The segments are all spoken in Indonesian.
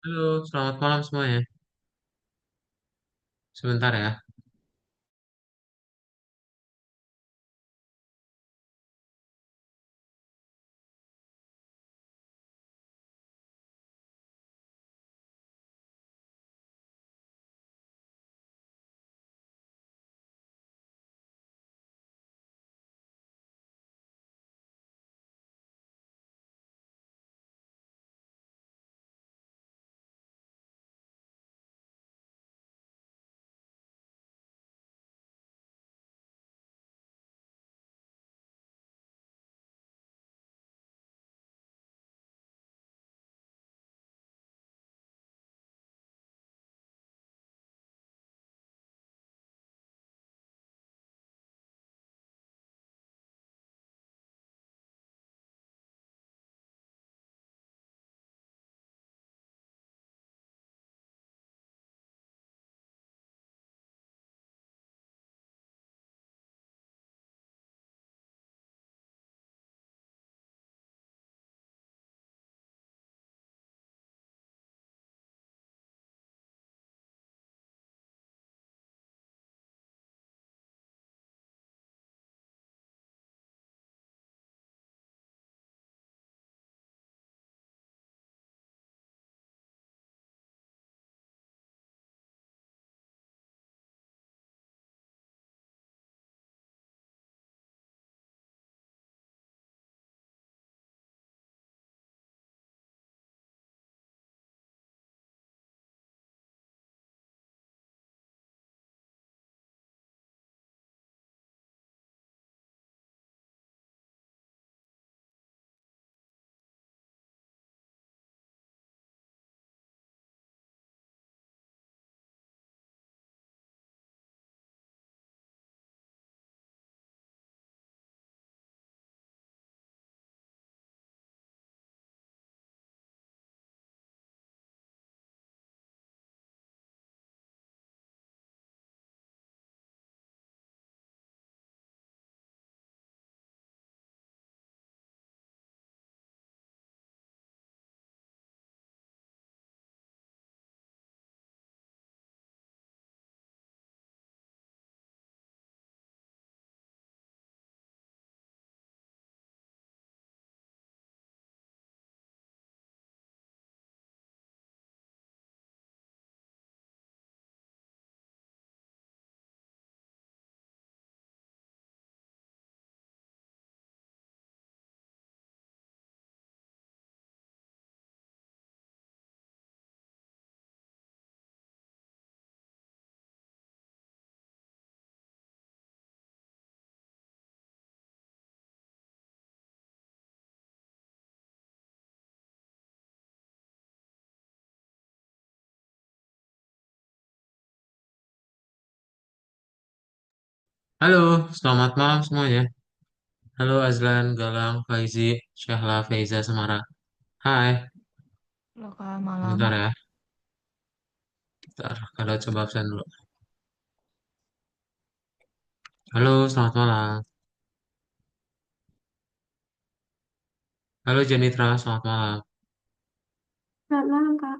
Halo, selamat malam semuanya. Sebentar ya. Halo, selamat malam semuanya. Halo Azlan, Galang, Faizi, Syahla, Faiza, Semara. Hai, Halo Kak, malam. bentar ya. Bentar, kalau coba absen dulu. Halo, selamat malam. Halo Jenitra, selamat malam. Selamat malam, Kak.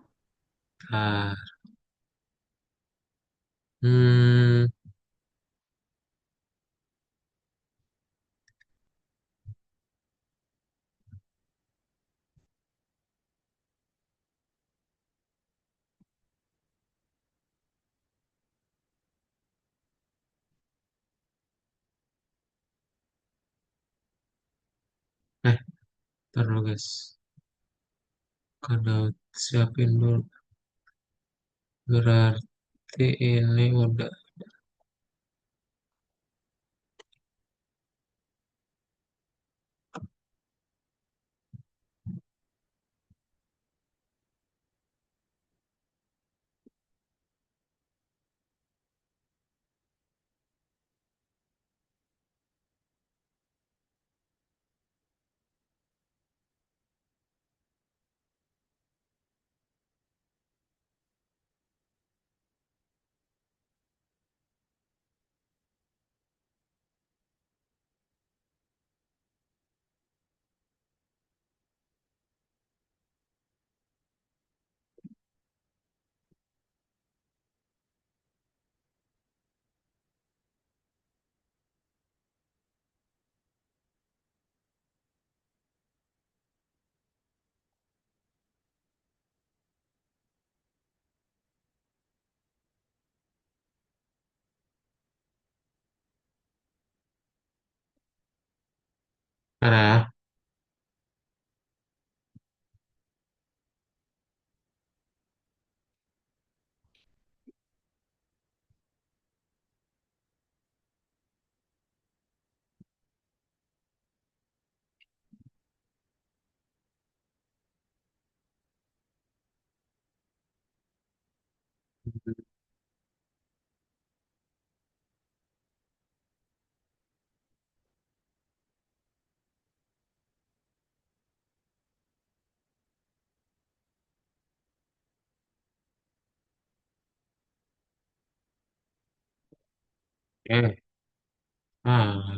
Ah, hmm, ntar dulu guys. Kalau siapin dulu. Berarti ini udah. Karena, ah,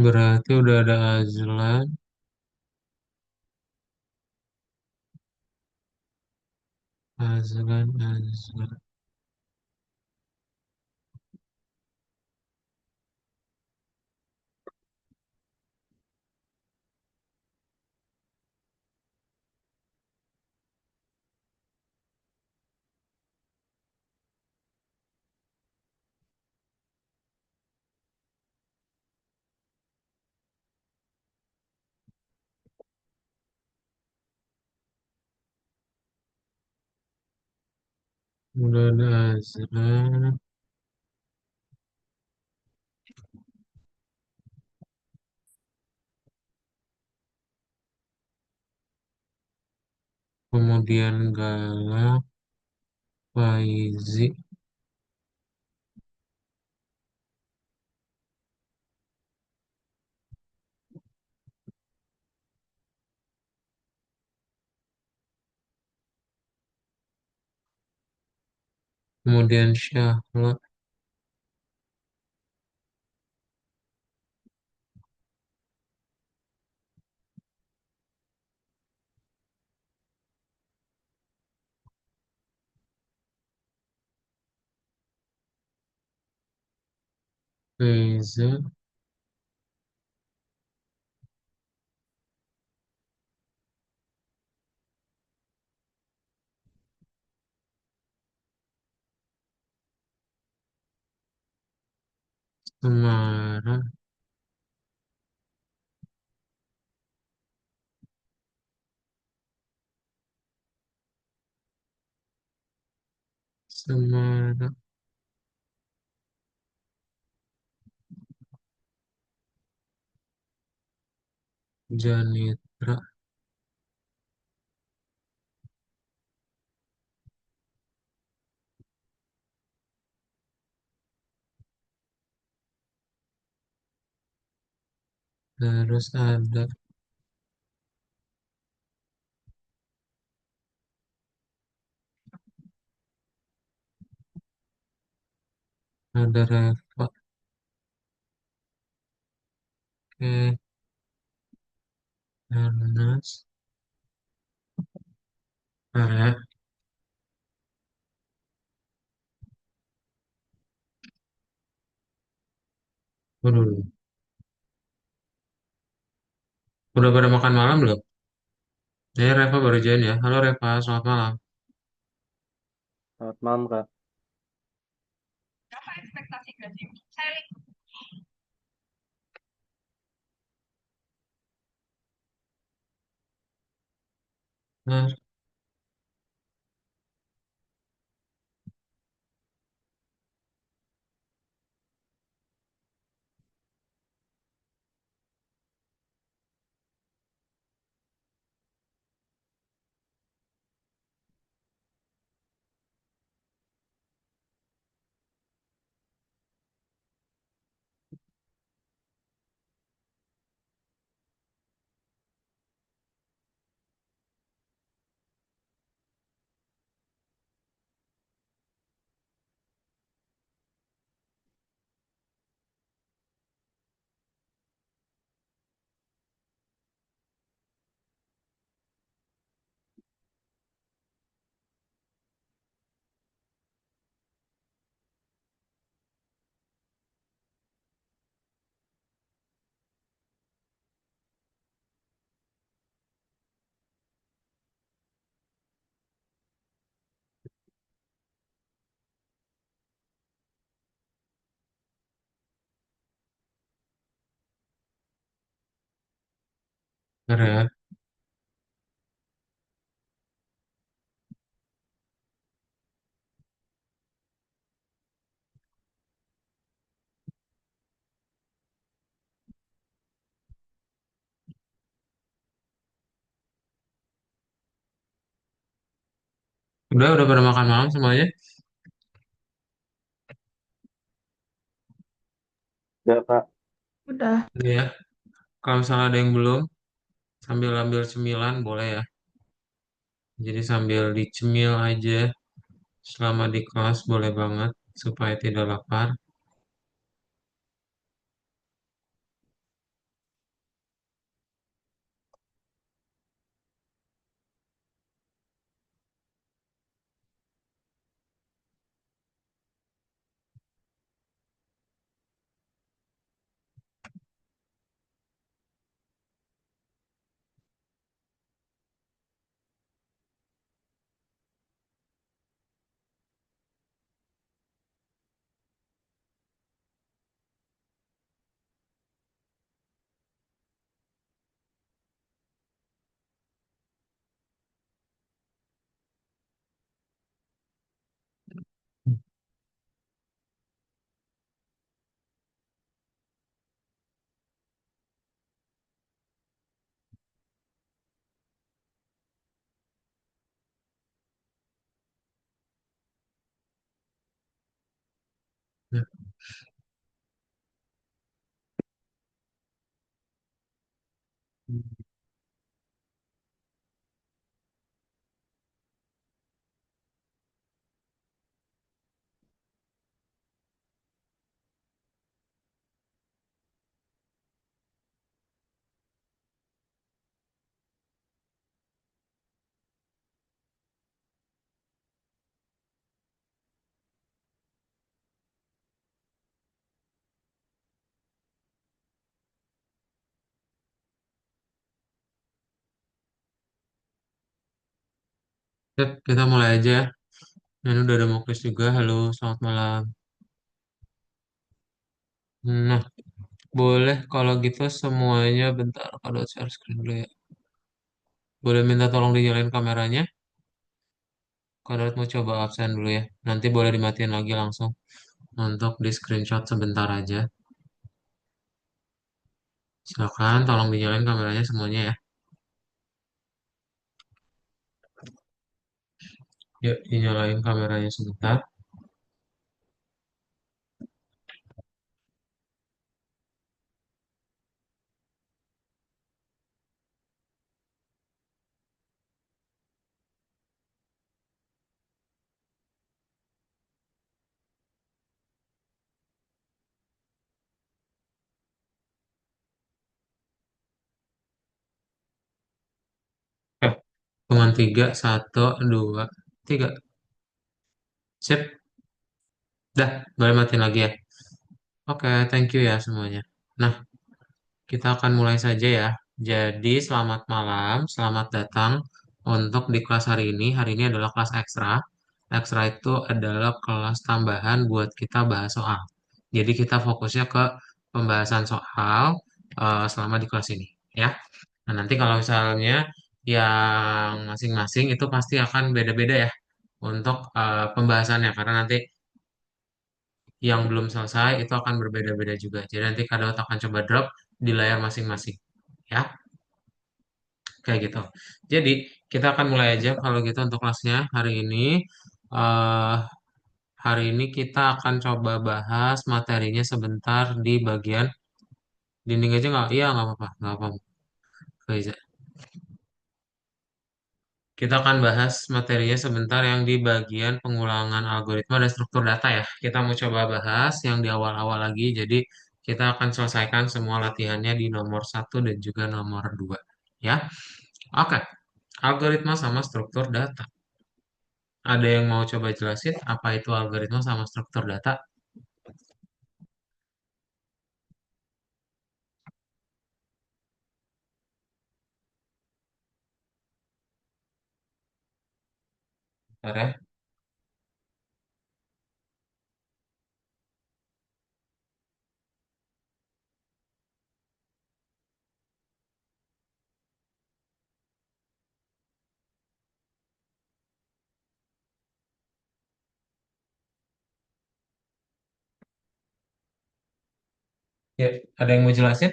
berarti udah ada Azlan, Azlan. Udah ada Azlan, kemudian Galang, Faizi, kemudian Syahla, Reza, Semara, Semara, Janitra, terus ada Reva, oke, Ernest, waduh, udah pada makan malam belum? Reva baru join ya. Halo Reva, selamat malam. Selamat malam, Kak. Nah, Bener ya. Udah pada makan malam semuanya? Udah, Kak. Udah. Udah ya. Kalau misalnya ada yang belum, sambil ambil cemilan boleh ya. Jadi sambil dicemil aja selama di kelas boleh banget supaya tidak lapar. Ya, Sip, kita mulai aja ya. Ini udah ada mau quiz juga. Halo, selamat malam. Nah, boleh kalau gitu semuanya bentar. Kalau share screen dulu ya. Boleh minta tolong dinyalain kameranya. Kalau mau coba absen dulu ya. Nanti boleh dimatiin lagi langsung untuk di screenshot sebentar aja. Silakan tolong dinyalain kameranya semuanya ya. Yuk, dinyalain kameranya sebentar. Eh, Cuman tiga, satu, dua, tiga. Sip, dah, boleh matiin lagi ya. Oke, thank you ya semuanya. Nah, kita akan mulai saja ya. Jadi, selamat malam, selamat datang untuk di kelas hari ini. Hari ini adalah kelas ekstra. Ekstra itu adalah kelas tambahan buat kita bahas soal. Jadi, kita fokusnya ke pembahasan soal selama di kelas ini, ya. Nah, nanti kalau misalnya yang masing-masing itu pasti akan beda-beda ya untuk pembahasannya, karena nanti yang belum selesai itu akan berbeda-beda juga. Jadi nanti Kak akan coba drop di layar masing-masing. Ya, kayak gitu. Jadi kita akan mulai aja kalau gitu untuk kelasnya hari ini. eh Hari ini kita akan coba bahas materinya sebentar di bagian dinding aja nggak? Iya nggak apa-apa, nggak apa-apa. Faiza. Kita akan bahas materinya sebentar yang di bagian pengulangan algoritma dan struktur data ya. Kita mau coba bahas yang di awal-awal lagi. Jadi kita akan selesaikan semua latihannya di nomor satu dan juga nomor 2. Ya, oke. Algoritma sama struktur data. Ada yang mau coba jelasin apa itu algoritma sama struktur data? Bentar ya. Ya, ada yang mau jelasin?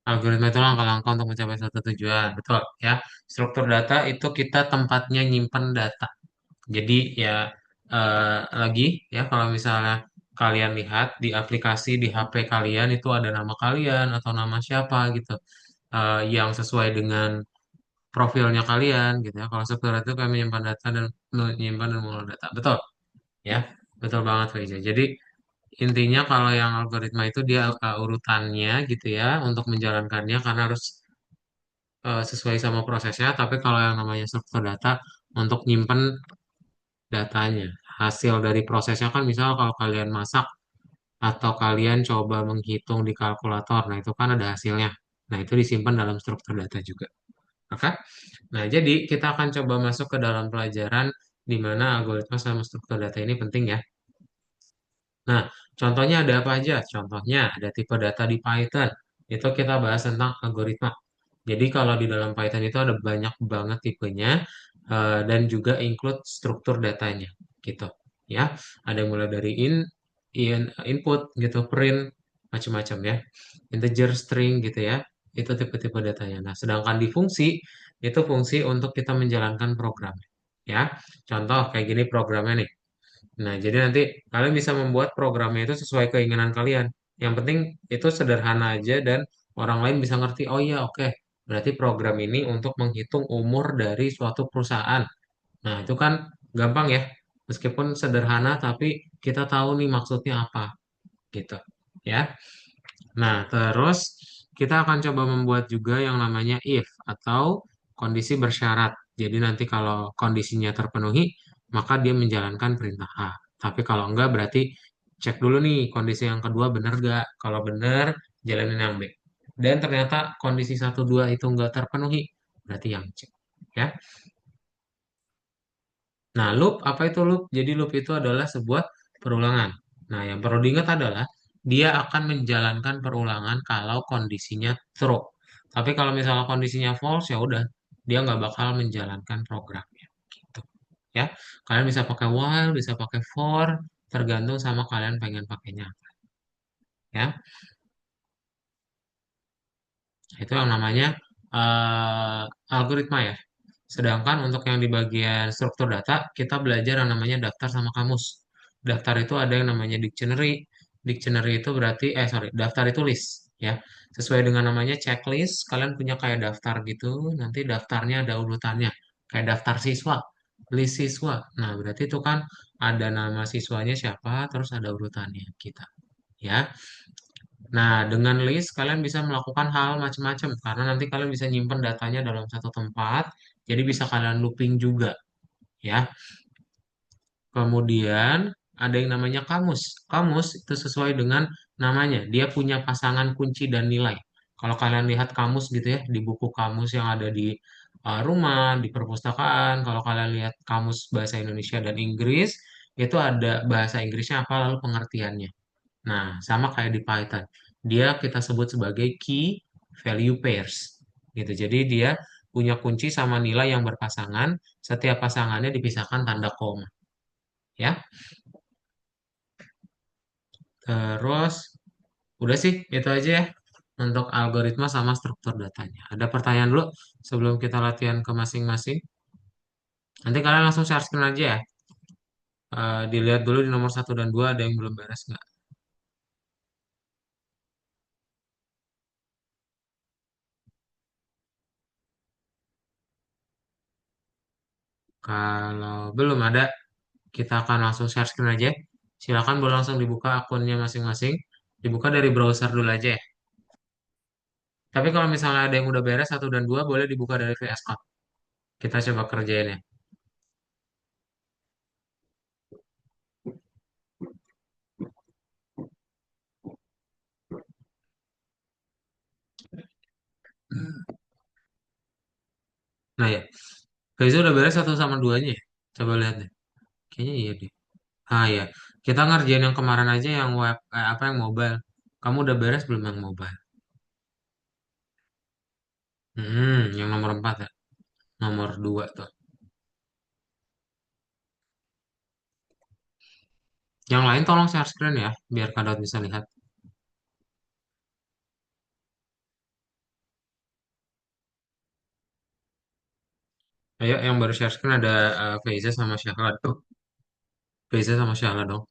Algoritma itu langkah-langkah untuk mencapai suatu tujuan. Betul, ya. Struktur data itu kita tempatnya nyimpen data. Jadi ya lagi ya kalau misalnya kalian lihat di aplikasi di HP kalian itu ada nama kalian atau nama siapa gitu yang sesuai dengan profilnya kalian gitu ya. Kalau struktur data itu kami menyimpan data dan menyimpan dan mengelola data. Betul, ya. Betul banget Faiza. Jadi intinya kalau yang algoritma itu dia urutannya gitu ya untuk menjalankannya karena harus sesuai sama prosesnya. Tapi kalau yang namanya struktur data untuk nyimpen datanya, hasil dari prosesnya kan misal kalau kalian masak atau kalian coba menghitung di kalkulator, nah itu kan ada hasilnya. Nah itu disimpan dalam struktur data juga. Oke? Nah jadi kita akan coba masuk ke dalam pelajaran di mana algoritma sama struktur data ini penting ya. Nah, contohnya ada apa aja? Contohnya ada tipe data di Python. Itu kita bahas tentang algoritma. Jadi kalau di dalam Python itu ada banyak banget tipenya dan juga include struktur datanya gitu. Ya, ada yang mulai dari input gitu, print macam-macam ya. Integer, string gitu ya. Itu tipe-tipe datanya. Nah, sedangkan di fungsi itu fungsi untuk kita menjalankan program. Ya, contoh kayak gini programnya nih. Nah, jadi nanti kalian bisa membuat programnya itu sesuai keinginan kalian. Yang penting itu sederhana aja dan orang lain bisa ngerti, oh iya oke, berarti program ini untuk menghitung umur dari suatu perusahaan. Nah, itu kan gampang ya. Meskipun sederhana, tapi kita tahu nih maksudnya apa gitu. Ya. Nah, terus kita akan coba membuat juga yang namanya if atau kondisi bersyarat. Jadi nanti kalau kondisinya terpenuhi, maka dia menjalankan perintah A. Tapi kalau enggak berarti cek dulu nih kondisi yang kedua benar enggak. Kalau benar, jalanin yang B. Dan ternyata kondisi satu 2 itu enggak terpenuhi, berarti yang C. Ya. Nah, loop, apa itu loop? Jadi loop itu adalah sebuah perulangan. Nah, yang perlu diingat adalah dia akan menjalankan perulangan kalau kondisinya true. Tapi kalau misalnya kondisinya false, ya udah, dia nggak bakal menjalankan programnya. Gitu. Ya, kalian bisa pakai while, bisa pakai for, tergantung sama kalian pengen pakainya. Ya, itu yang namanya eh, algoritma ya. Sedangkan untuk yang di bagian struktur data, kita belajar yang namanya daftar sama kamus. Daftar itu ada yang namanya dictionary. Dictionary itu berarti, sorry, daftar itu list. Ya, sesuai dengan namanya checklist, kalian punya kayak daftar gitu, nanti daftarnya ada urutannya. Kayak daftar siswa, list siswa. Nah, berarti itu kan ada nama siswanya siapa, terus ada urutannya kita. Ya, nah, dengan list kalian bisa melakukan hal macam-macam karena nanti kalian bisa nyimpen datanya dalam satu tempat, jadi bisa kalian looping juga, ya. Kemudian ada yang namanya kamus. Kamus itu sesuai dengan namanya, dia punya pasangan kunci dan nilai. Kalau kalian lihat kamus gitu ya, di buku kamus yang ada di rumah, di perpustakaan, kalau kalian lihat kamus bahasa Indonesia dan Inggris, itu ada bahasa Inggrisnya apa lalu pengertiannya. Nah, sama kayak di Python. Dia kita sebut sebagai key value pairs. Gitu. Jadi dia punya kunci sama nilai yang berpasangan, setiap pasangannya dipisahkan tanda koma, ya. Terus udah sih itu aja ya untuk algoritma sama struktur datanya. Ada pertanyaan dulu sebelum kita latihan ke masing-masing. Nanti kalian langsung share screen aja ya. Dilihat dulu di nomor satu dan 2 ada yang belum beres nggak. Kalau belum ada, kita akan langsung share screen aja. Silakan boleh langsung dibuka akunnya masing-masing. Dibuka dari browser dulu aja ya. Tapi kalau misalnya ada yang udah beres satu dan 2 boleh dibuka dari VS Code. Kita coba kerjain ya. ya. Faiza udah beres satu sama duanya ya? Coba lihat deh. Kayaknya iya deh. Ah ya, kita ngerjain yang kemarin aja yang web, apa yang mobile. Kamu udah beres belum yang mobile? Yang nomor 4 ya. Nomor 2 tuh. Yang lain tolong share screen ya, biar Kak Daud bisa lihat. Ayo, yang baru share screen ada Faiza sama Syahla tuh. Faiza sama Syahla dong.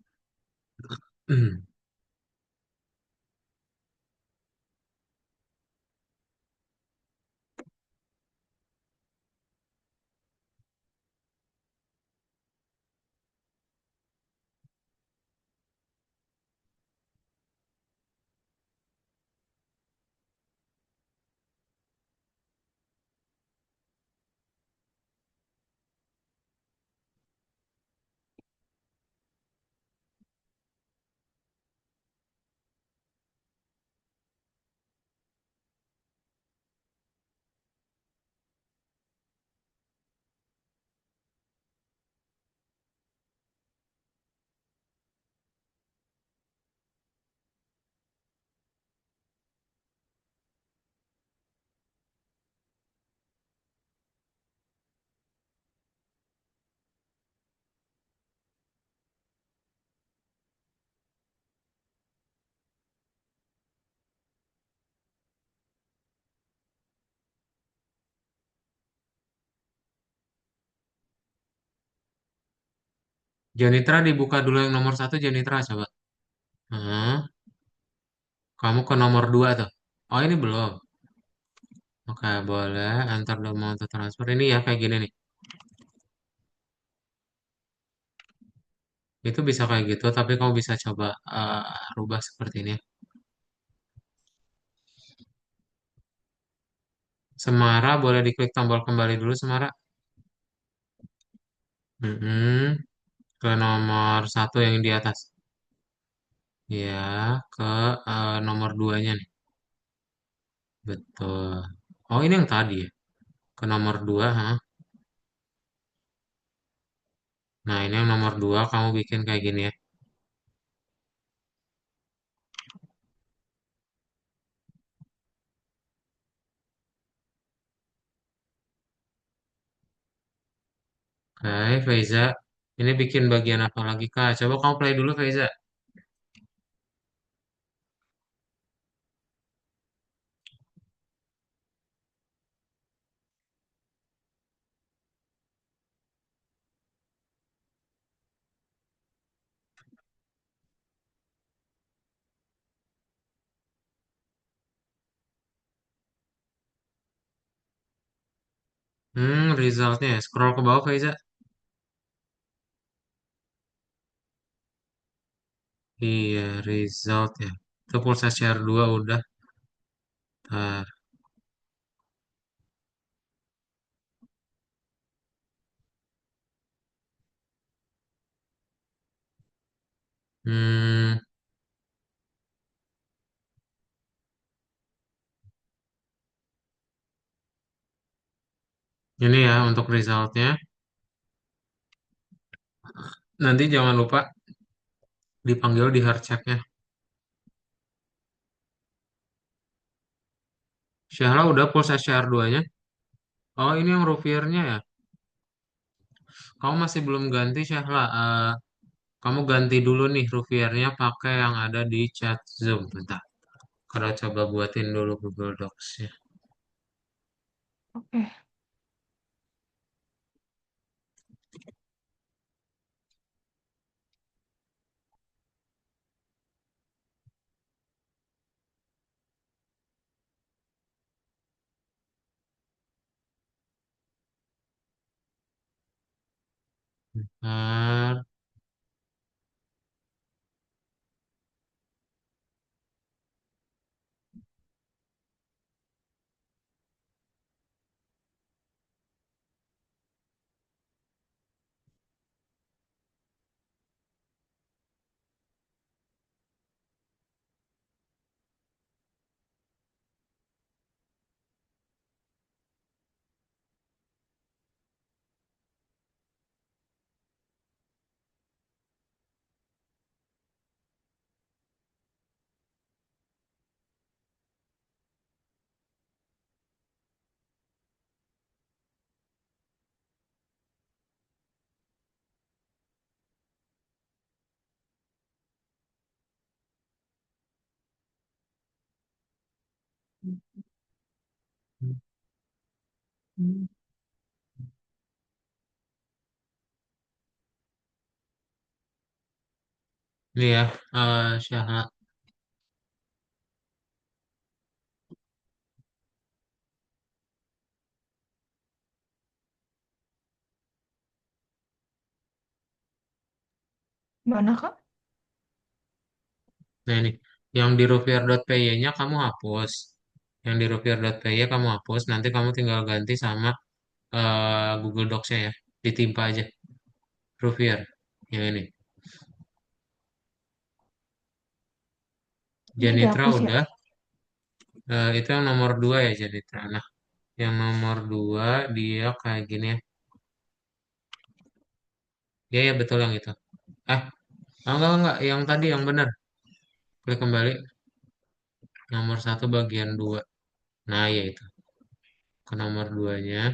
Janitra dibuka dulu yang nomor 1 Janitra coba. Hmm, kamu ke nomor 2 tuh. Oh ini belum. Oke boleh. Enter the amount to transfer. Ini ya kayak gini nih. Itu bisa kayak gitu, tapi kamu bisa coba rubah seperti ini. Semara boleh diklik tombol kembali dulu Semara. Mm-mm. Ke nomor 1 yang di atas. Ya, ke nomor duanya nih. Betul. Oh ini yang tadi ya. Ke nomor 2, ha? Nah ini yang nomor 2 kamu bikin kayak gini ya. Oke, Faiza. Ini bikin bagian apa lagi Kak? Coba kamu play dulu Faiza. Resultnya ya. Scroll ke bawah Faiza. Iya, result ya. Itu pulsa share 2 udah. Ntar. Hmm, ini ya untuk resultnya. Nanti jangan lupa dipanggil di hard check-nya. Syahla udah pulsa share 2-nya. Oh, ini yang Ruviernya ya. Kamu masih belum ganti Syahla. Kamu ganti dulu nih Ruviernya pakai yang ada di chat Zoom. Bentar. Kalau coba buatin dulu Google Docs-nya. Oke. Bentar. Ini ya, Syaha. Mana, Kak? Nah ini, yang di rupiah.py-nya kamu hapus. Yang di rupiah.py kamu hapus, nanti kamu tinggal ganti sama Google Docs-nya ya. Ditimpa aja, Rupiah. Yang ini. Ini Janitra dihapus ya? udah, itu yang nomor 2 ya Janitra. Nah, yang nomor 2 dia kayak gini ya. Ya, ya betul yang itu. Eh, enggak, yang tadi yang benar. Klik kembali, nomor satu bagian 2. Nah, ya itu. Ke nomor 2-nya,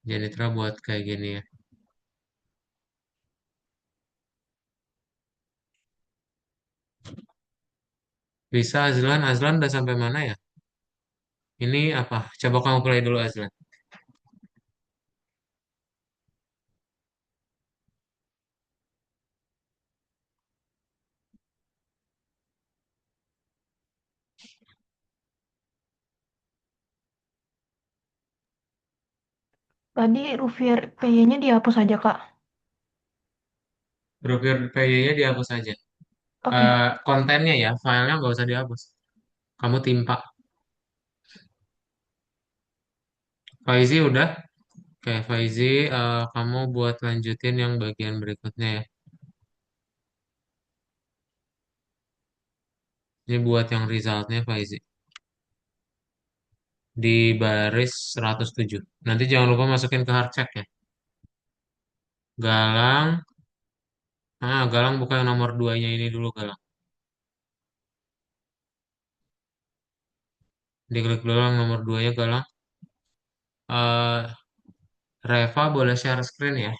Janitra buat kayak gini ya. Bisa Azlan, Azlan udah sampai mana ya? Ini apa? Coba kamu play dulu Azlan. Tadi Rupiah PY-nya dihapus aja, Kak. Profil PY-nya dihapus aja. Oke. Kontennya ya, filenya nggak usah dihapus. Kamu timpa. Faizi udah? Oke, Faizi, kamu buat lanjutin yang bagian berikutnya ya. Ini buat yang resultnya Faizi. Di baris 107. Nanti jangan lupa masukin ke hard check ya. Galang, Galang buka yang nomor 2-nya ini dulu Galang. Diklik dulu yang nomor 2-nya Galang. Eh, Reva boleh share screen ya.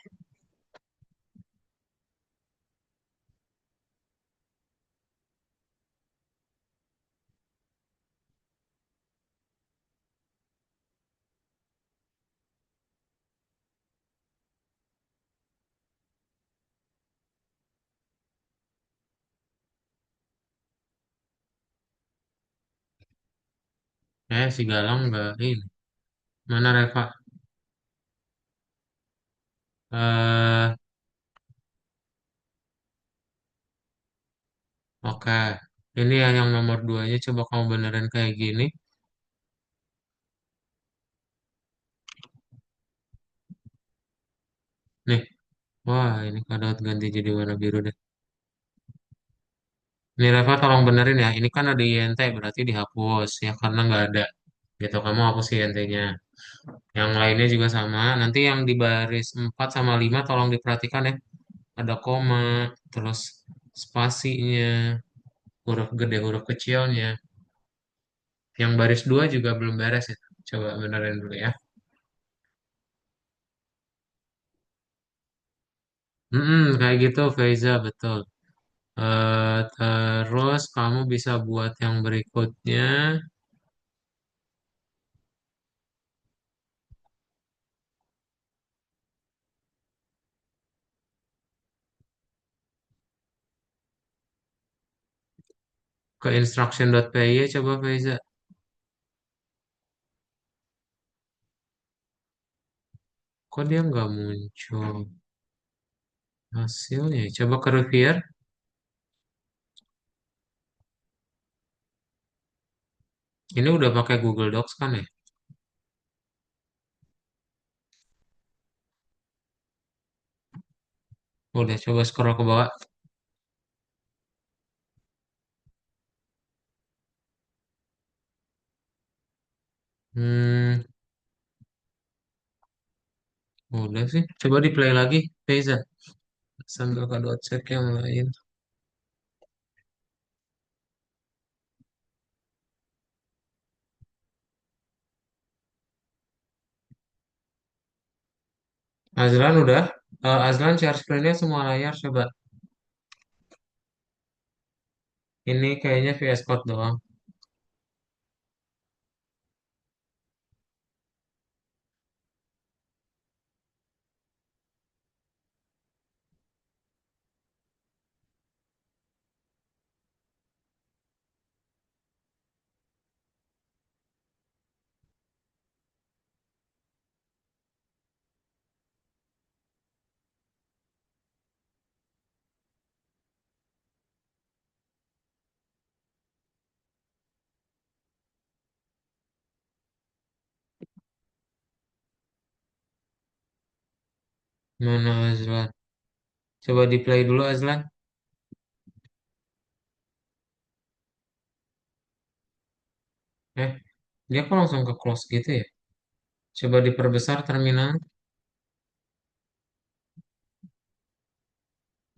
Si Galang nggak ini. Mana Reva? Eh, oke. Ini ya yang nomor 2-nya. Coba kamu benerin kayak gini. Nih. Wah, ini kadang ganti jadi warna biru deh. Ini Reva tolong benerin ya. Ini kan ada INT berarti dihapus ya karena nggak ada. Gitu kamu hapus INT-nya. Yang lainnya juga sama. Nanti yang di baris 4 sama 5 tolong diperhatikan ya. Ada koma, terus spasinya, huruf gede, huruf kecilnya. Yang baris 2 juga belum beres ya. Coba benerin dulu ya. Kayak gitu Faiza, betul. Terus kamu bisa buat yang berikutnya ke instruction.py coba Faiza. Kok dia nggak muncul hasilnya? Coba ke Rivier. Ini udah pakai Google Docs kan ya? Udah coba scroll ke bawah. Hmm, udah sih. Coba di play lagi, Faiza. Sambil kado cek yang lain. Azlan udah. Azlan share screen-nya semua layar coba. Ini kayaknya VS Code doang. Mana Azlan? Coba di play dulu Azlan. Eh, dia kok langsung ke close gitu ya? Coba diperbesar terminal.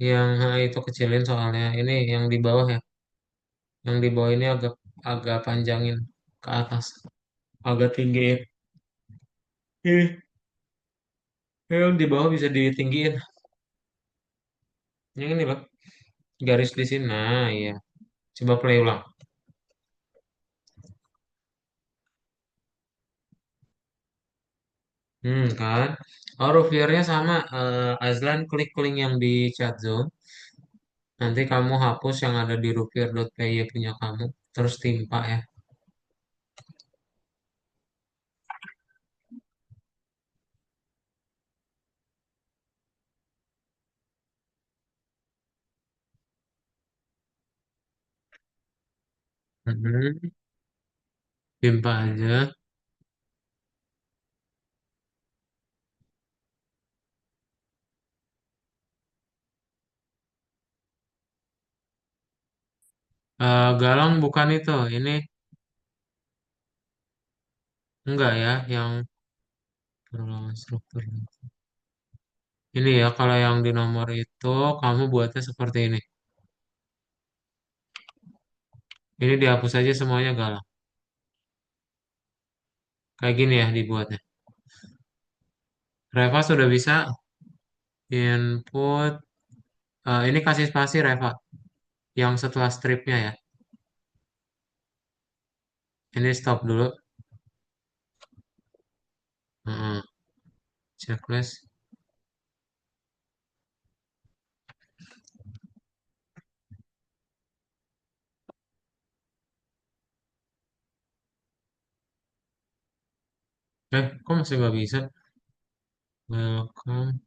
Yang itu kecilin soalnya. Ini yang di bawah ya. Yang di bawah ini agak agak panjangin ke atas. Agak tinggiin. Ini. Yang di bawah bisa ditinggiin. Yang ini loh. Garis di sini. Nah, iya. Coba play ulang. Kan. Oh, Ruviernya sama. Azlan klik link yang di chat zone. Nanti kamu hapus yang ada di rupiah.py punya kamu. Terus timpa ya. Mhm. Timpa aja. Galang bukan itu. Ini enggak ya. Yang perluasan struktur. Ini ya. Kalau yang di nomor itu kamu buatnya seperti ini. Ini dihapus aja semuanya galang. Kayak gini ya dibuatnya. Reva sudah bisa input. Ini kasih spasi Reva. Yang setelah stripnya ya. Ini stop dulu. Heeh. Checklist. Kok masih nggak bisa? Welcome.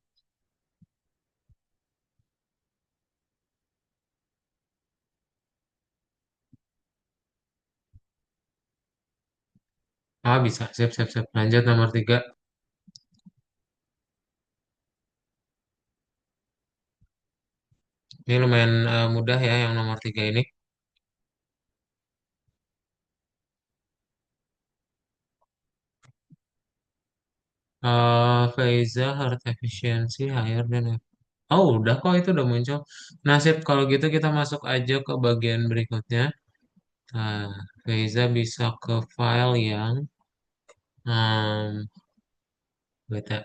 Ah, bisa. Siap, siap, siap. Lanjut nomor 3. Ini lumayan mudah ya yang nomor 3 ini. Faiza heart efficiency higher than Oh, udah kok itu udah muncul. Nasib kalau gitu kita masuk aja ke bagian berikutnya. Nah, Faiza bisa ke file yang beta.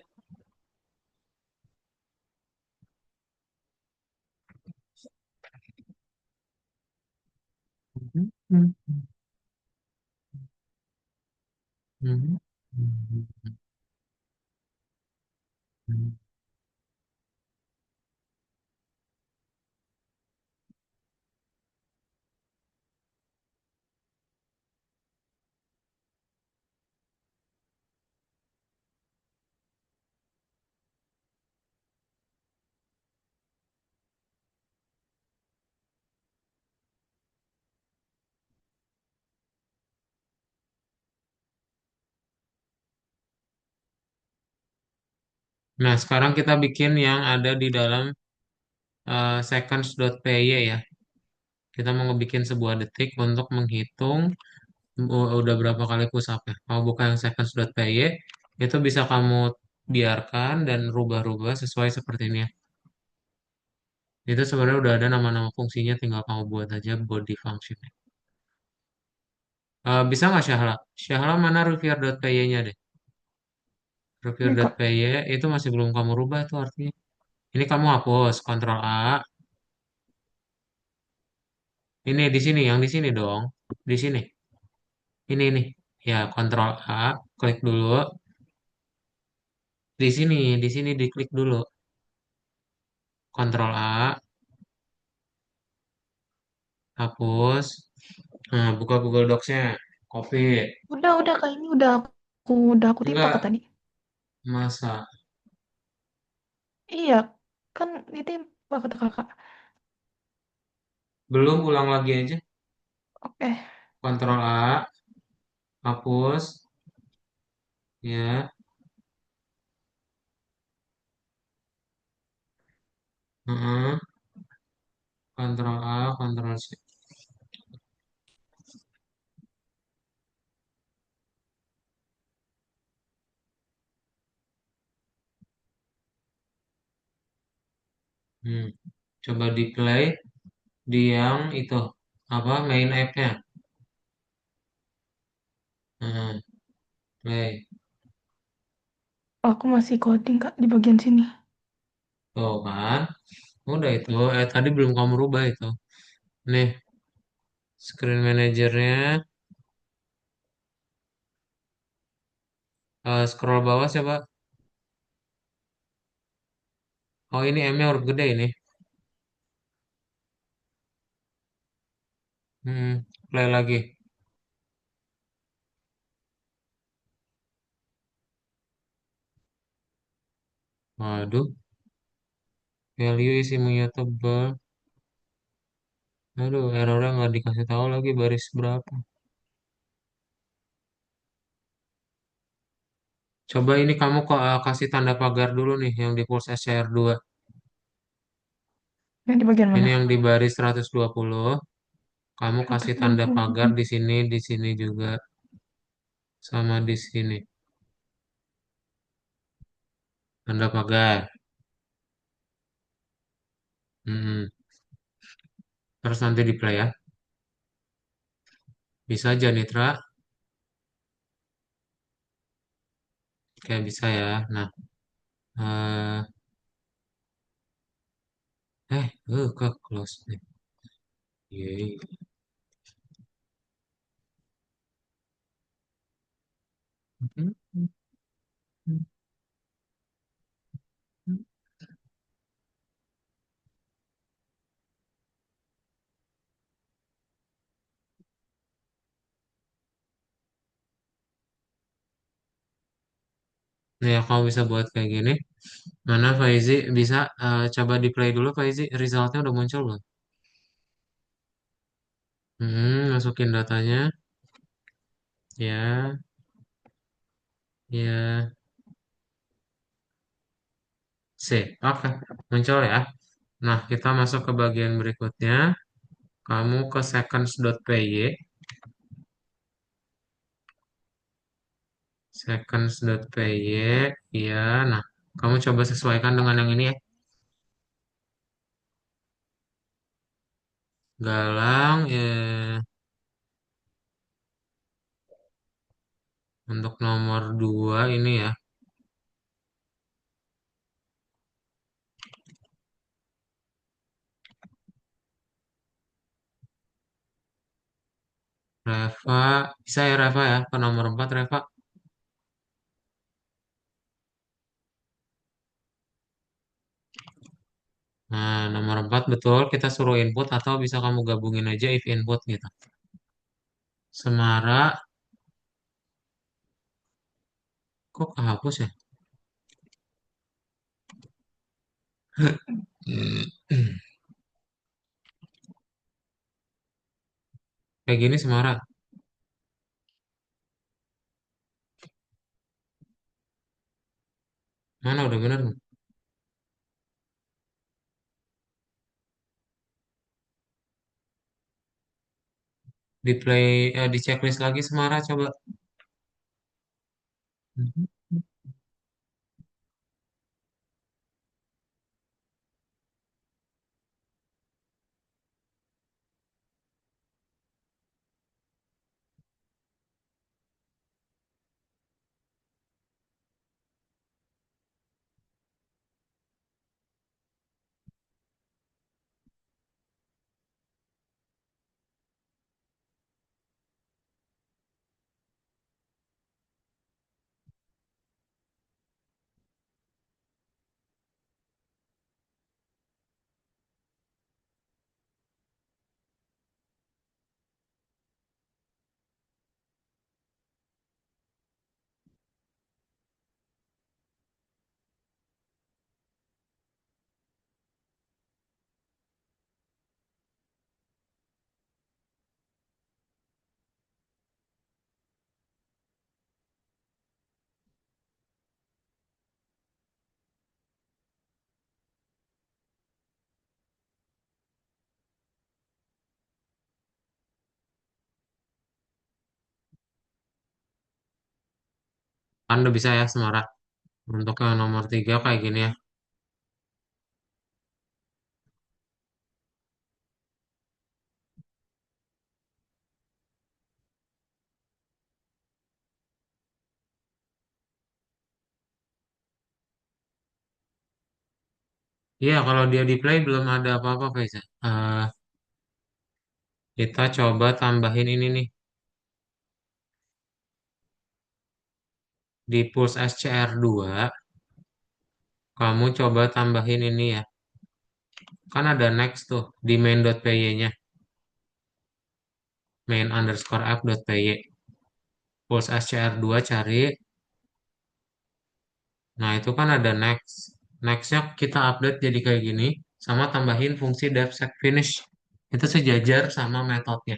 Nah, sekarang kita bikin yang ada di dalam seconds.py ya. Kita mau ngebikin sebuah detik untuk menghitung udah berapa kali push up ya. Kalau buka yang seconds.py, itu bisa kamu biarkan dan rubah-rubah sesuai seperti ini ya. Itu sebenarnya udah ada nama-nama fungsinya, tinggal kamu buat aja body function. Bisa nggak Syahla? Syahla mana revier.py-nya deh. Ini Kak. Revier.py itu masih belum kamu rubah tuh artinya. Ini kamu hapus, Ctrl A. Ini di sini, yang di sini dong. Di sini. Ini. Ya, Ctrl A, klik dulu. Di sini diklik dulu. Ctrl A, hapus. Nah, buka Google Docs-nya. Copy. Udah Kak, ini udah aku timpa Kak Enggak, tadi. masa. Iya, kan ditimpa kata Kakak. Belum ulang lagi aja. Oke. Ctrl A, hapus. Ya, Heeh. Kontrol A, Kontrol C. Hmm. Coba di play di yang itu apa main app-nya. Hmm. Play. Aku masih coding Kak di bagian sini. Tuh kan. Udah itu. Tadi belum kamu rubah itu. Nih, screen manajernya. Scroll bawah coba. Oh ini M-nya huruf gede ini. Play lagi. Waduh, value isi mutable. Aduh, errornya nggak dikasih tahu lagi baris berapa. Coba ini kamu kok kasih tanda pagar dulu nih yang di Pulse SCR2. Yang di bagian Ini mana? yang di baris 120. Kamu kasih tanda pagar 120. di sini juga, sama di sini. Tanda pagar. Hmm. Terus nanti di play ya. Bisa aja Nitra. Kayak bisa ya. Nah, ke close nih. Yeay. Nih ya, kamu bisa buat kayak gini. Mana Faizi bisa coba di play dulu Faizi. Resultnya udah muncul belum? Masukin datanya. Ya, ya, C. Oke, muncul ya. Nah, kita masuk ke bagian berikutnya. Kamu ke seconds.py. Seconds.py. Ya, nah, kamu coba sesuaikan dengan yang ini ya. Galang, untuk nomor 2 ini ya. Reva, bisa ya Reva ya, ke nomor 4 Reva. Nah, nomor 4 betul, kita suruh input atau bisa kamu gabungin aja if input gitu. Semara, kok kehapus ya? Kayak gini Semara, mana udah bener nih? Di play, di checklist lagi Semara coba. Kan udah bisa ya Semara. Untuk yang nomor 3 kayak gini ya. Iya, kalau dia di play belum ada apa-apa, Faiza. Kita coba tambahin ini nih. Di Pulse SCR2, kamu coba tambahin ini ya. Kan ada next tuh di main.py-nya. Main underscore app.py. Pulse SCR2 cari. Nah, itu kan ada next. Nextnya kita update jadi kayak gini. Sama tambahin fungsi DevSec Finish. Itu sejajar sama metodenya.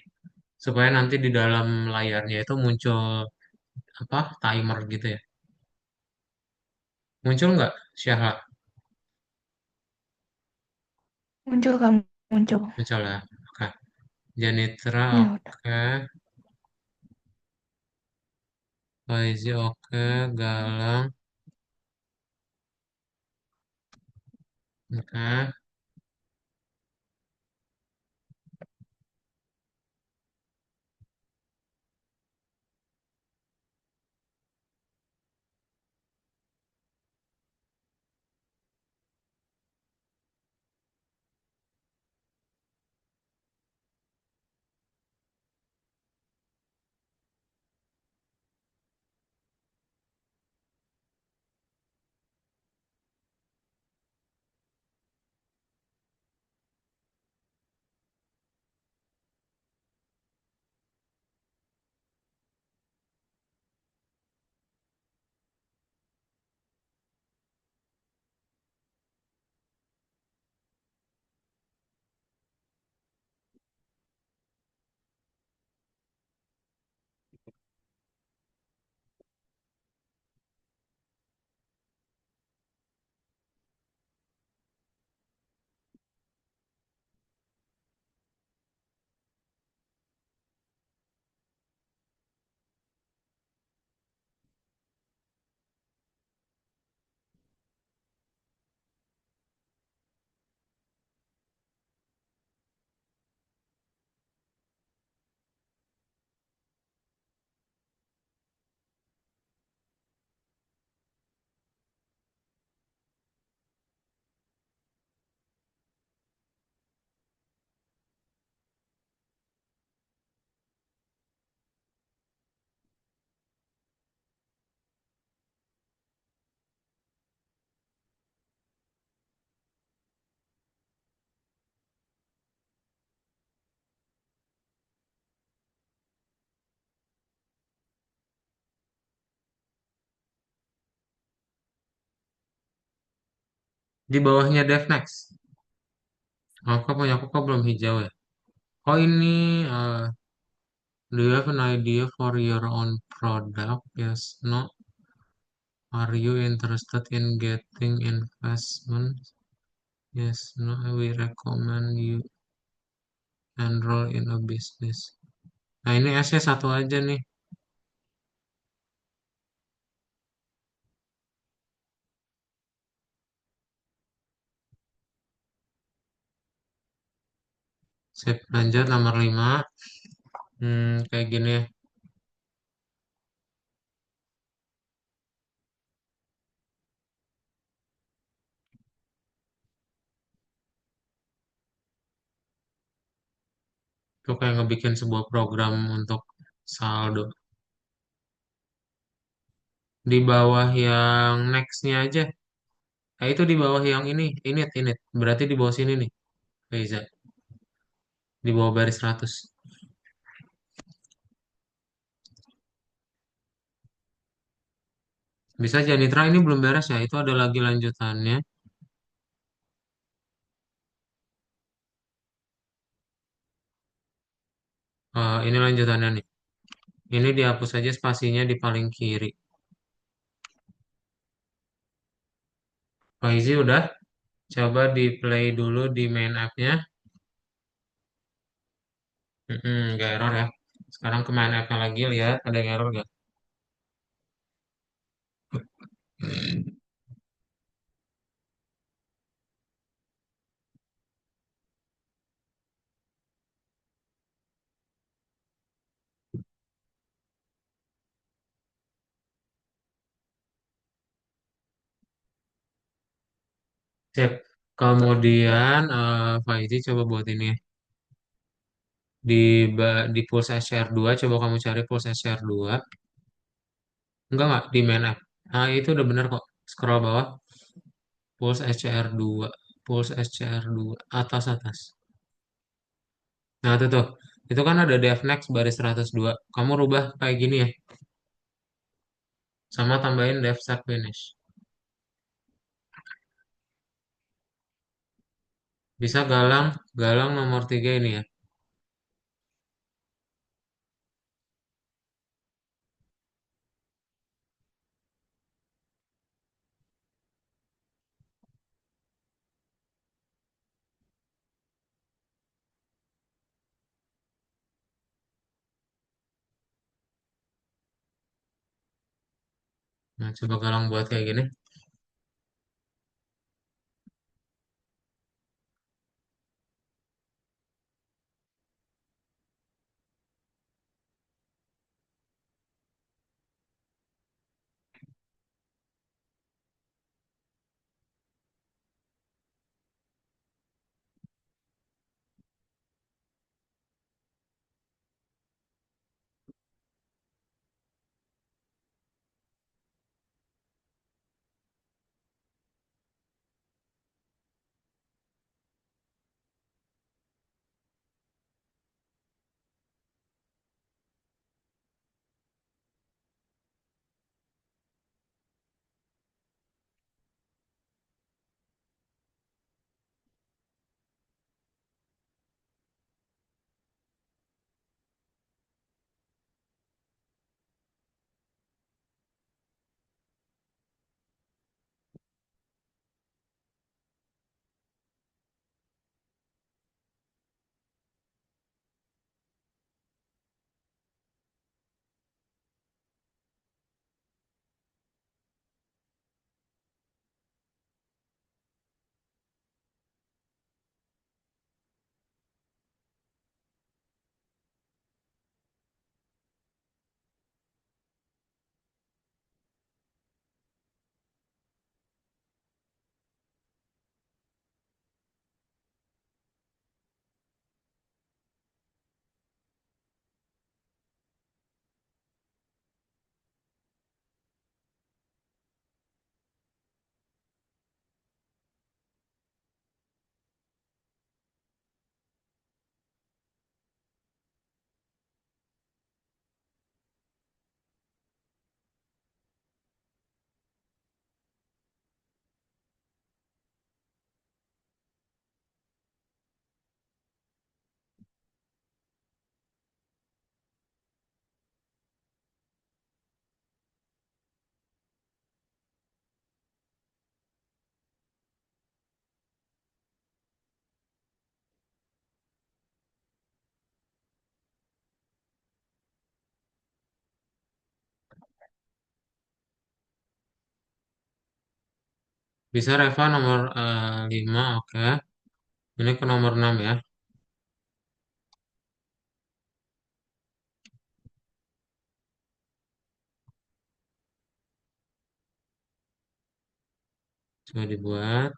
Supaya nanti di dalam layarnya itu muncul apa timer gitu ya. Muncul nggak, Syahla? Muncul kamu, muncul. Muncul ya. Oke. Janitra Ya udah. oke. Faizi oke. Galang oke. Di bawahnya DevNext. Oh, kok punya aku kok belum hijau ya? Oh ini, do you have an idea for your own product? Yes, no. Are you interested in getting investment? Yes, no. We recommend you enroll in a business. Nah ini S-nya satu aja nih. Sip, lanjut nomor 5. Kayak gini ya. Itu kayak ngebikin sebuah program untuk saldo. Di bawah yang next-nya aja. Nah, itu di bawah yang ini, init. Berarti di bawah sini nih, Reza. Di bawah baris 100. Bisa Janitra ini belum beres ya, itu ada lagi lanjutannya. Ini lanjutannya nih. Ini dihapus aja spasinya di paling kiri. Faizi udah, coba di play dulu di main app-nya. Nggak error ya. Sekarang ke main app-nya lagi, lihat ada yang error nggak? Sip. Kemudian Faizi coba buat ini ya. Di Pulse SCR2 coba kamu cari Pulse SCR2. Enggak di main app. Ah, itu udah bener kok. Scroll bawah. Pulse SCR2. Pulse SCR2. Atas atas. Nah, itu tuh. Itu kan ada DevNext baris 102. Kamu rubah kayak gini ya. Sama tambahin DevStart Finish. Bisa galang, galang nomor 3 ini ya. Nah, coba galang buat kayak gini. Bisa Reva nomor 5, oke. Ini ke nomor 6 ya. Coba dibuat.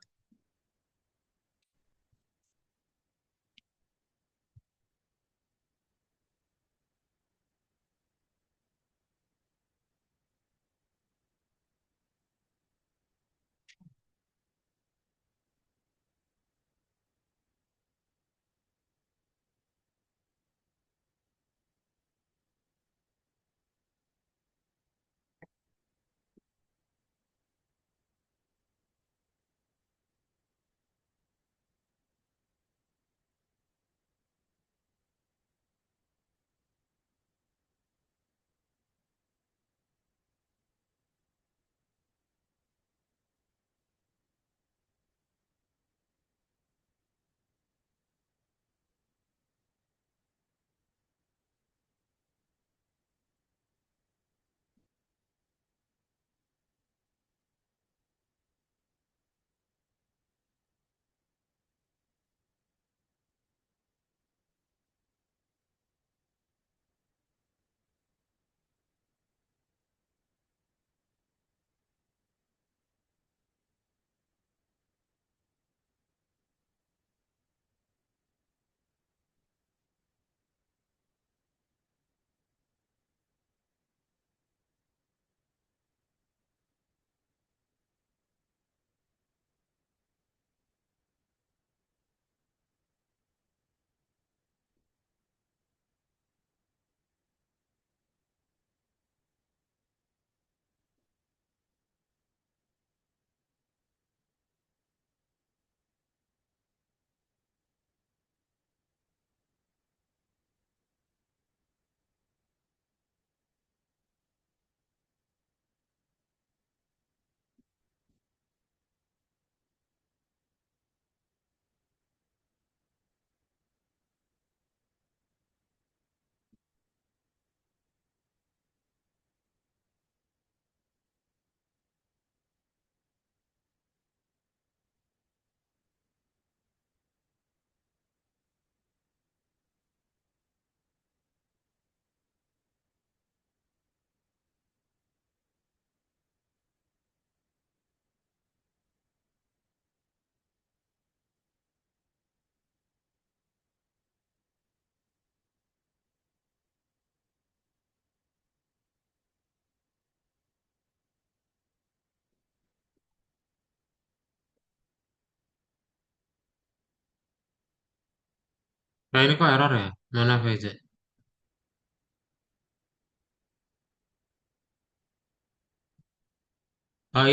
Nah ini kok error ya? Mana VJ?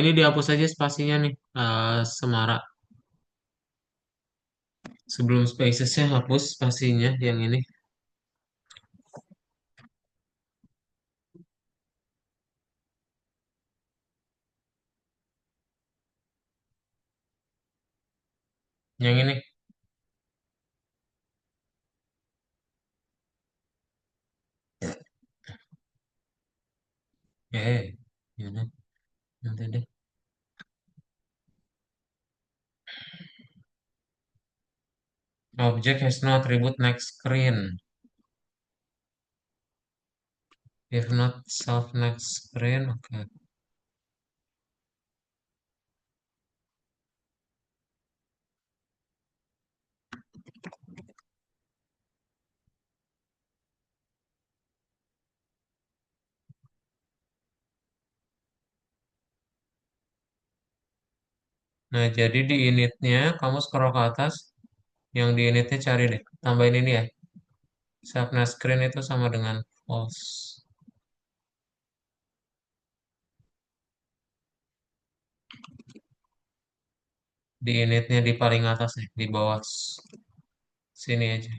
Ini dihapus aja spasinya nih. Semara. Sebelum spacesnya hapus spasinya yang ini. Yang ini. Gimana? Nanti deh. Object has no attribute next screen. If not self next screen, oke. Nah, jadi di initnya kamu scroll ke atas, yang di initnya cari deh. Tambahin ini ya. Self next screen itu sama dengan false. Di initnya di paling atas nih, di bawah sini aja.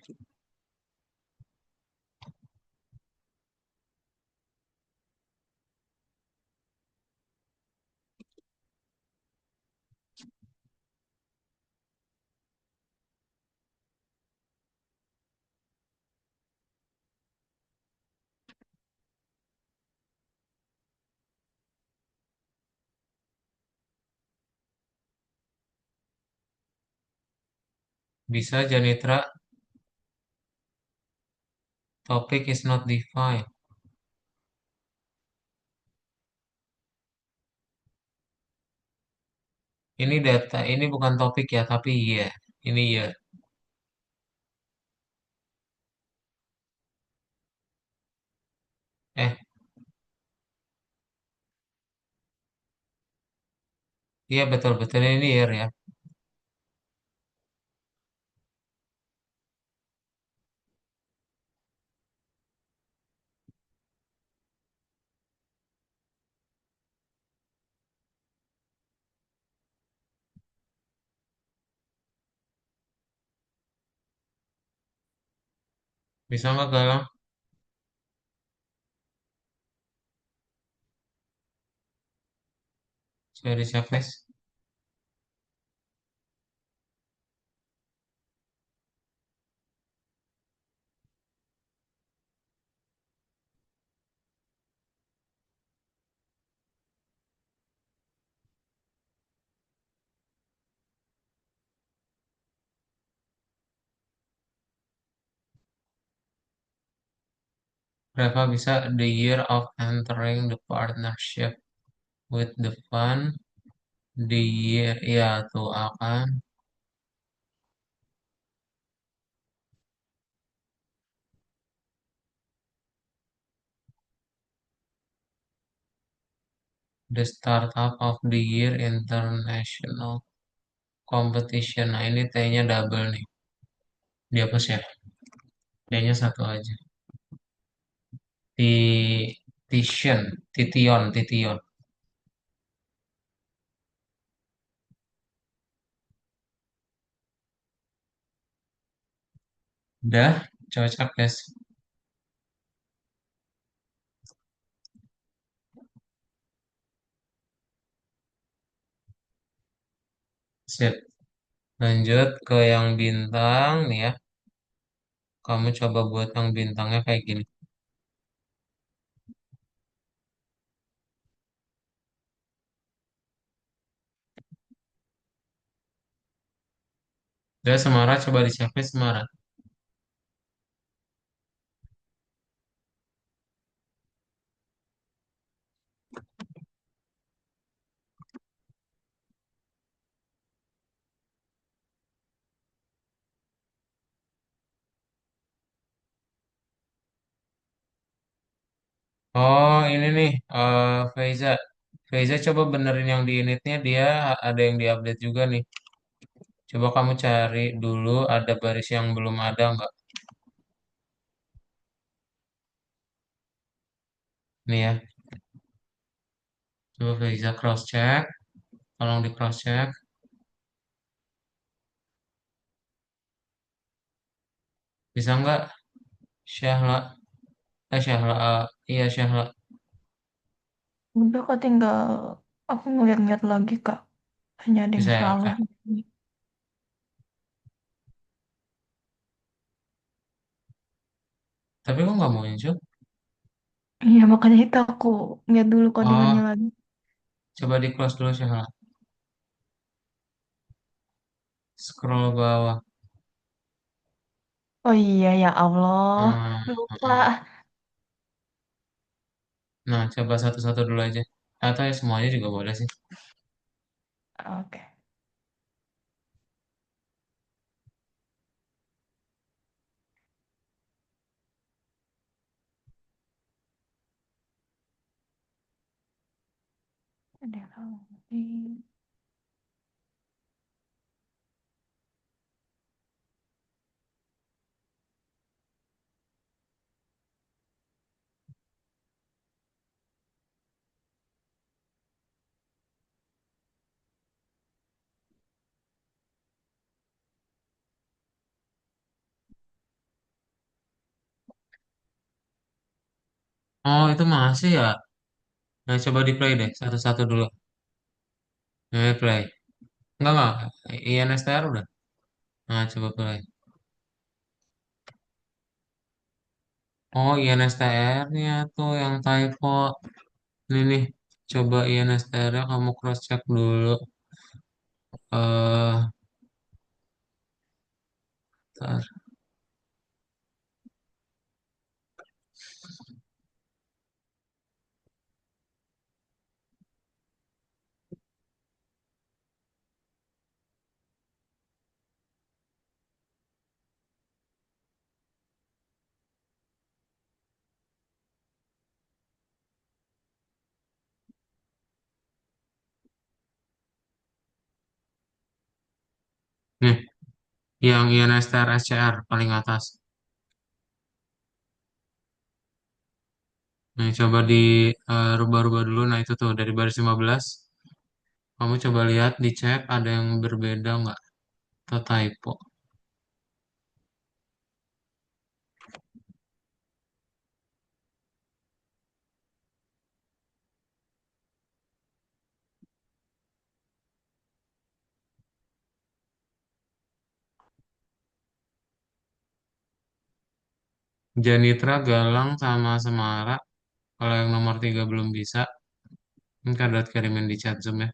Bisa Janitra, topic is not defined. Ini data, ini bukan topik ya, tapi iya. Ini iya. Eh, iya betul-betul ini year ya. Bisa nggak Galang? Saya di checklist. Reva bisa the year of entering the partnership with the fund. The year, ya tuh akan. The startup of the year international competition. Nah ini T-nya double nih. Dihapus ya. D-nya satu aja. Tition, Tition. Udah, cocok guys. Sip. Lanjut ke yang bintang nih ya. Kamu coba buat yang bintangnya kayak gini. Udah Semara coba di checklist Semara. Oh ini nih Faiza. Faiza coba benerin yang di initnya dia ada yang diupdate juga nih. Coba kamu cari dulu ada baris yang belum ada nggak? Nih ya, coba bisa cross check, tolong di cross check, bisa nggak Syahla? Syahla, iya Syahla, Udah kok tinggal aku ngeliat-ngeliat lagi Kak. Hanya ada yang bisa ya, salah. oke. Tapi kok nggak muncul? Iya makanya itu aku lihat dulu codingannya Oh, lagi. coba di close dulu Syahla. Scroll bawah. Oh iya ya Allah. Hmm, Lupa. hmm. Nah, coba satu-satu dulu aja. Atau ya semuanya juga boleh sih. Oke. Ada yang salah lagi. Oh, itu masih ya? Nah, coba di play deh, satu-satu dulu. Nah, play. Enggak. INSTR udah. Nah, coba play. Oh, INSTR-nya tuh yang typo. Ini nih, coba INSTR-nya kamu cross-check dulu. Eh, Ntar. Nih, yang INSTR SCR paling atas. Nih, coba di rubah-rubah dulu. Nah, itu tuh dari baris 15. Kamu coba lihat, dicek ada yang berbeda nggak? Atau typo. Janitra, Galang, sama Semara. Kalau yang nomor 3 belum bisa, ini Kak kirimin di chat Zoom ya.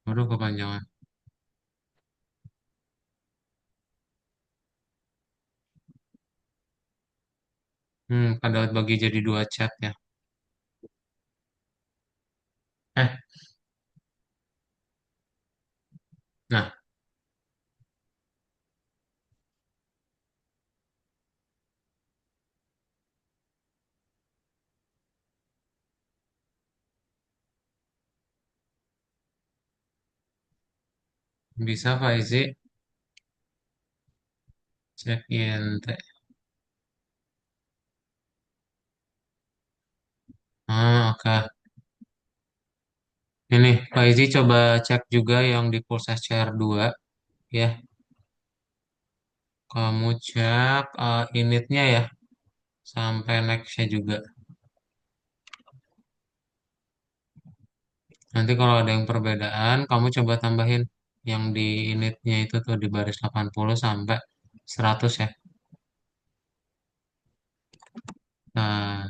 Waduh, kepanjangan. Kak bagi jadi dua chat ya. Eh, nah, bisa Faizi cek INT. Ah, oke. Ini Faizi coba cek juga yang di Pulsa Share 2 ya. Kamu cek initnya ya sampai nextnya juga. Nanti kalau ada yang perbedaan, kamu coba tambahin yang di initnya itu tuh di baris 80 sampai 100 ya. Nah,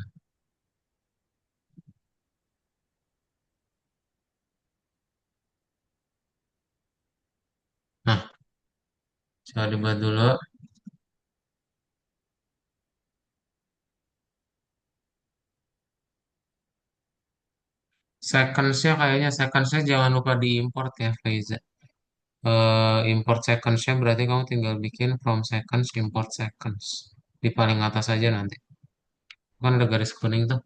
nah, coba dibuat dulu. Secondsnya jangan lupa diimport ya, Faiza. Import secondsnya berarti kamu tinggal bikin from seconds import seconds di paling atas aja nanti. Kan ada garis kuning tuh.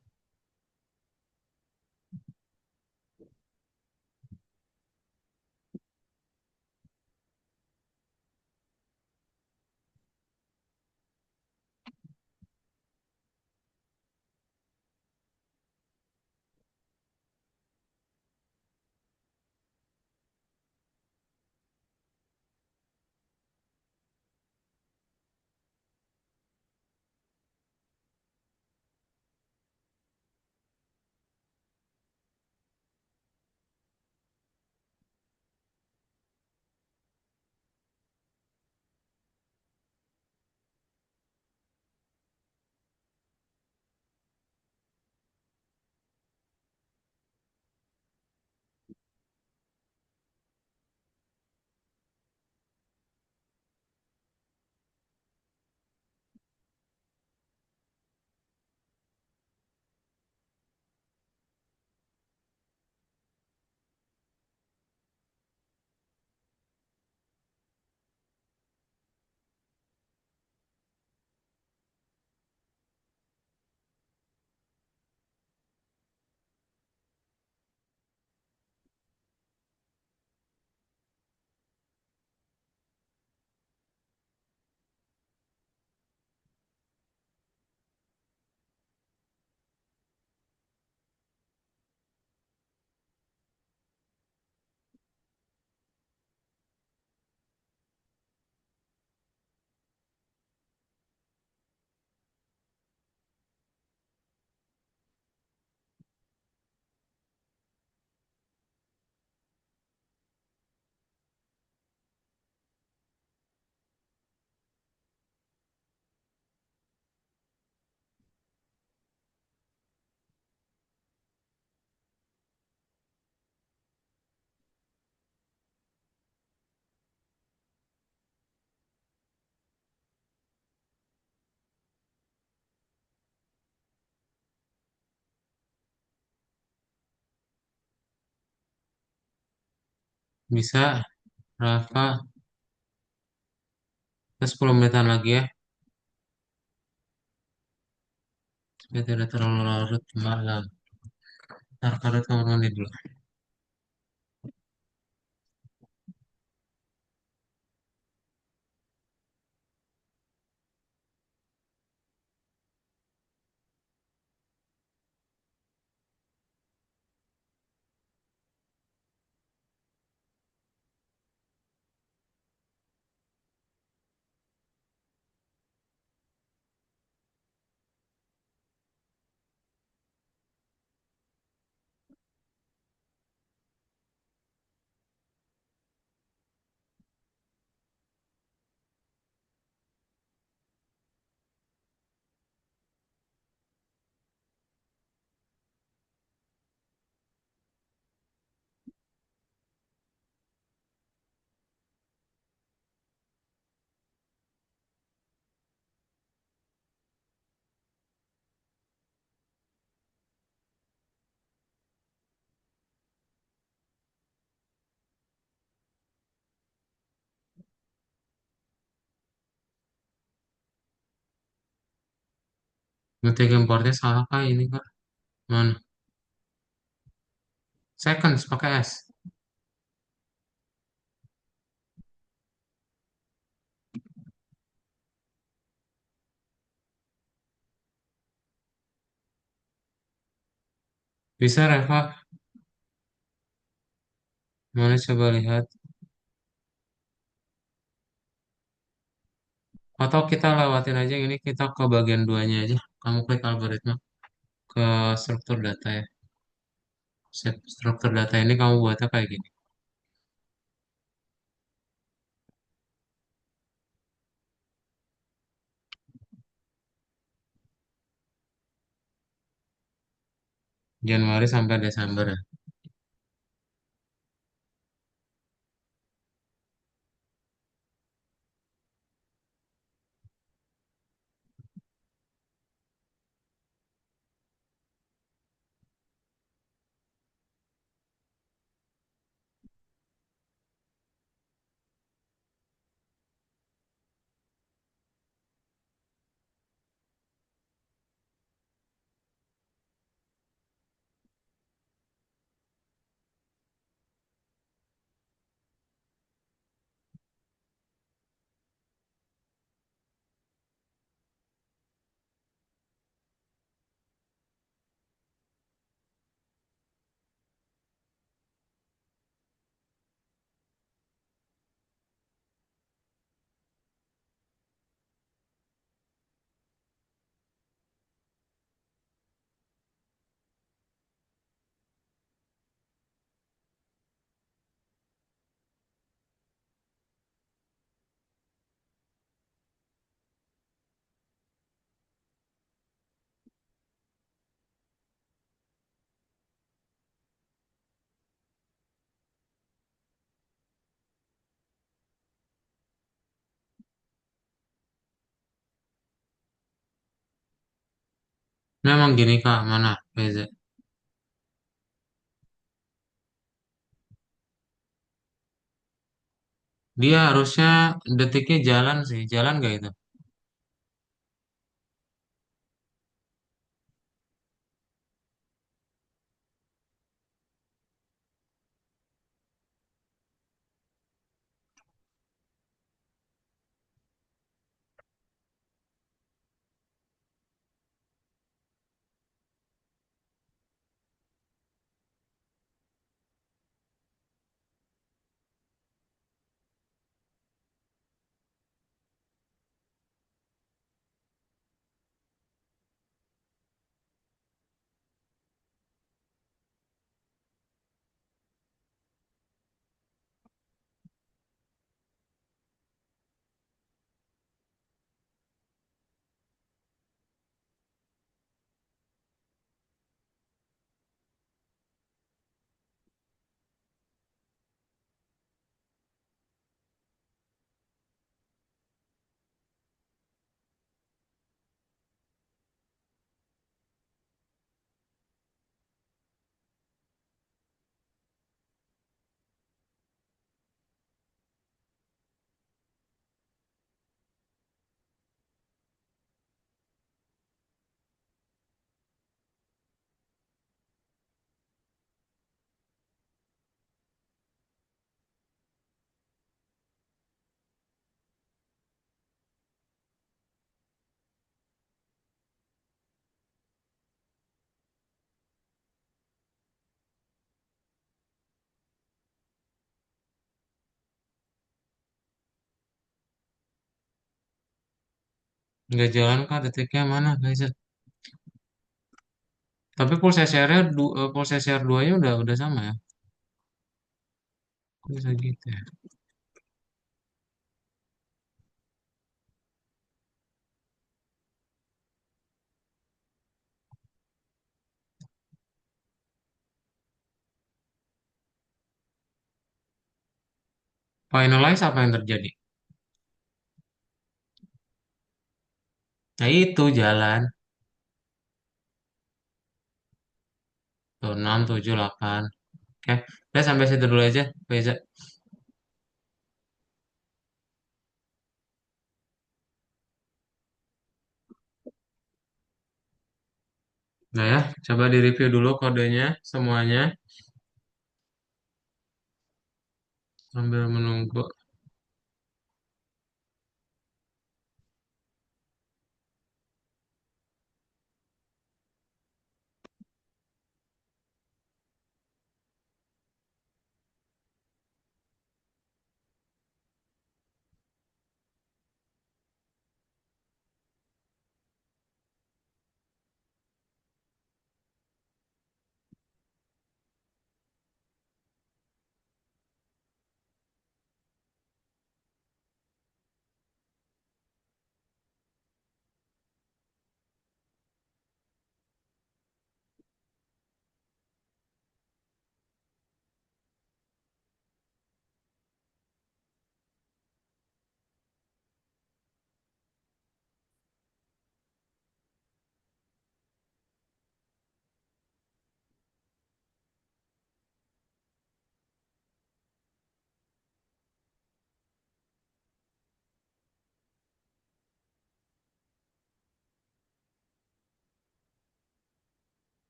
Bisa, Rafa. Kita 10 menitan lagi ya. Supaya tidak terlalu larut malam. Ntar kadang kamar mandi dulu. Ngetik importnya salah kah ini kak? Mana? Seconds pakai S. Bisa Reva? Mana coba lihat. Atau kita lewatin aja ini kita ke bagian duanya aja. Kamu klik algoritma ke struktur data ya. Struktur data ini kamu buatnya kayak gini. Januari sampai Desember ya. Memang gini kak, mana PZ? Dia harusnya detiknya jalan sih, jalan gak itu? Nggak jalan kak, detiknya mana guys? Tapi pulsa share 2-nya udah sama ya. Kok bisa gitu ya? Finalize apa yang terjadi? Nah itu jalan. Tuh 6, 7, 8. Oke, udah sampai situ dulu aja, Beza. Nah ya, coba di-review dulu kodenya semuanya sambil menunggu.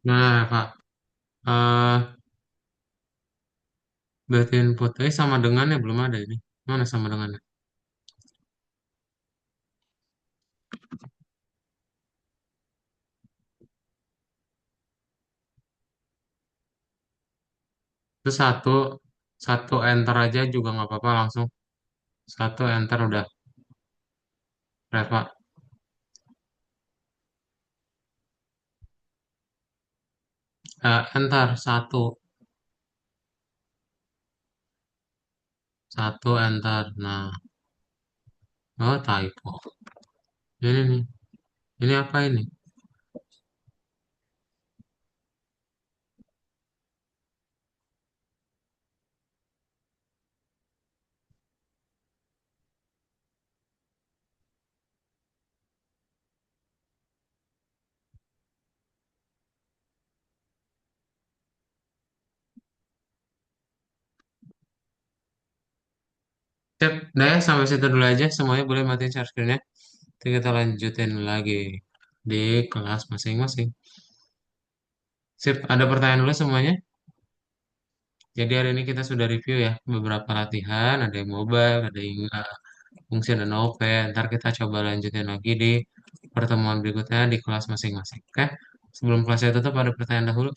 Nah, Pak, berarti input. Sama dengannya belum ada ini. Mana sama dengannya? Terus satu enter aja juga nggak apa-apa langsung. Satu enter udah. Reva, enter satu enter. Nah, oh typo. Ini nih, ini apa ini? Cep, udah ya sampai situ dulu aja. Semuanya boleh matiin share screen-nya. Nanti kita lanjutin lagi di kelas masing-masing. Sip, ada pertanyaan dulu semuanya. Jadi hari ini kita sudah review ya beberapa latihan, ada yang mobile, ada yang fungsi dan OP. Ntar kita coba lanjutin lagi di pertemuan berikutnya di kelas masing-masing. Oke? Sebelum kelasnya tutup ada pertanyaan dahulu.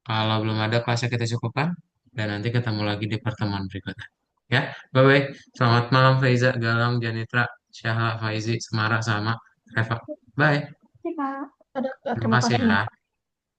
Kalau belum ada kelasnya kita cukupkan dan nanti ketemu lagi di pertemuan berikutnya. Ya, bye-bye. Selamat malam Faiza, Galang, Janitra, Syahla, Faizi, Semara, sama Reva. Bye. Sih, Kak. Ada, Terima terima kasih kasih. ya.